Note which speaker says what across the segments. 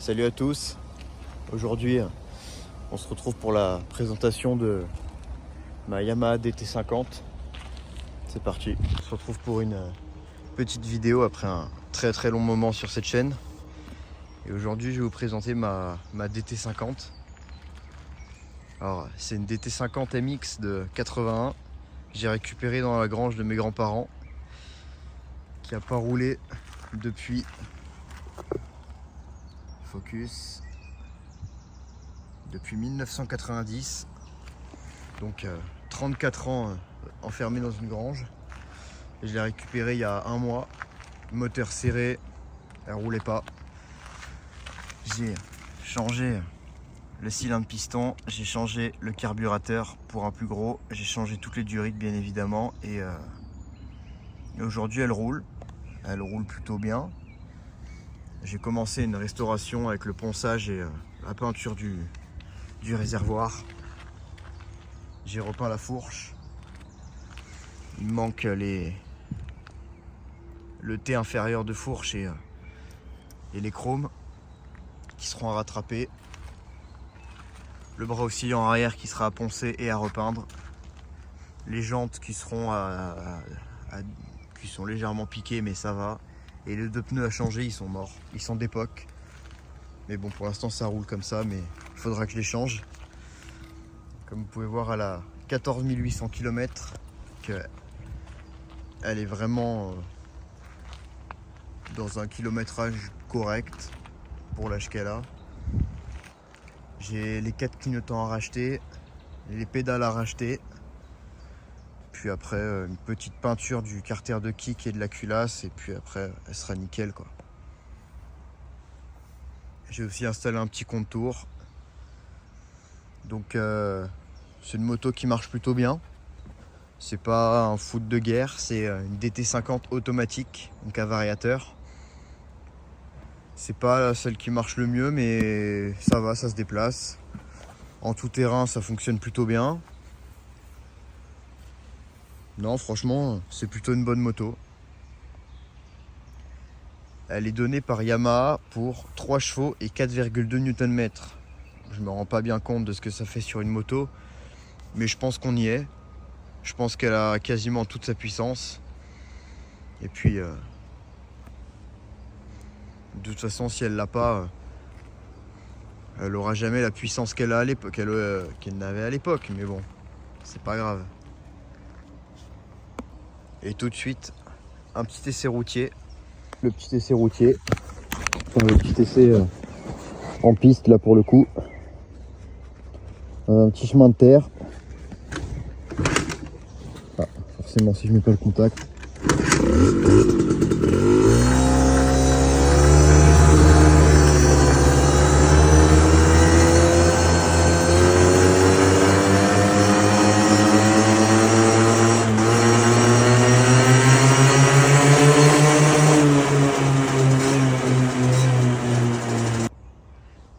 Speaker 1: Salut à tous. Aujourd'hui, on se retrouve pour la présentation de ma Yamaha DT50. C'est parti. On se retrouve pour une petite vidéo après un très long moment sur cette chaîne. Et aujourd'hui, je vais vous présenter ma DT50. Alors, c'est une DT50 MX de 81. J'ai récupéré dans la grange de mes grands-parents, qui n'a pas roulé depuis focus depuis 1990, donc 34 ans enfermé dans une grange. Et je l'ai récupéré il y a un mois, moteur serré, elle roulait pas. J'ai changé le cylindre piston, j'ai changé le carburateur pour un plus gros, j'ai changé toutes les durites bien évidemment, et aujourd'hui elle roule plutôt bien. J'ai commencé une restauration avec le ponçage et la peinture du réservoir. J'ai repeint la fourche. Il me manque le T inférieur de fourche et les chromes qui seront à rattraper. Le bras oscillant arrière qui sera à poncer et à repeindre. Les jantes qui seront qui sont légèrement piquées, mais ça va. Et les deux pneus à changer, ils sont morts. Ils sont d'époque. Mais bon, pour l'instant, ça roule comme ça, mais il faudra que je les change. Comme vous pouvez voir, elle a 14 800 km. Elle est vraiment dans un kilométrage correct pour l'âge qu'elle a. J'ai les 4 clignotants à racheter, les pédales à racheter. Puis après, une petite peinture du carter de kick et de la culasse. Et puis après, elle sera nickel, quoi. J'ai aussi installé un petit contour. Donc c'est une moto qui marche plutôt bien. C'est pas un foot de guerre, c'est une DT50 automatique, donc un variateur. C'est pas celle qui marche le mieux, mais ça va, ça se déplace. En tout terrain, ça fonctionne plutôt bien. Non, franchement, c'est plutôt une bonne moto. Elle est donnée par Yamaha pour 3 chevaux et 4,2 Nm. Je me rends pas bien compte de ce que ça fait sur une moto, mais je pense qu'on y est. Je pense qu'elle a quasiment toute sa puissance. Et puis, de toute façon, si elle l'a pas, elle aura jamais la puissance qu'elle a à l'époque, qu'elle n'avait à l'époque. Mais bon, c'est pas grave. Et tout de suite, un petit essai routier. Le petit essai routier. Enfin, le petit essai en piste là pour le coup. Un petit chemin de terre. Ah, forcément si je mets pas le contact.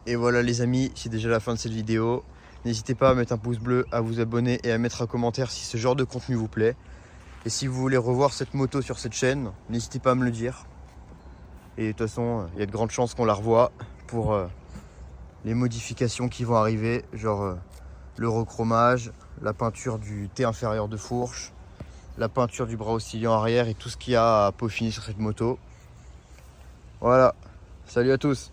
Speaker 1: Et voilà les amis, c'est déjà la fin de cette vidéo. N'hésitez pas à mettre un pouce bleu, à vous abonner et à mettre un commentaire si ce genre de contenu vous plaît. Et si vous voulez revoir cette moto sur cette chaîne, n'hésitez pas à me le dire. Et de toute façon, il y a de grandes chances qu'on la revoie pour les modifications qui vont arriver, genre le rechromage, la peinture du T inférieur de fourche, la peinture du bras oscillant arrière et tout ce qu'il y a à peaufiner sur cette moto. Voilà, salut à tous!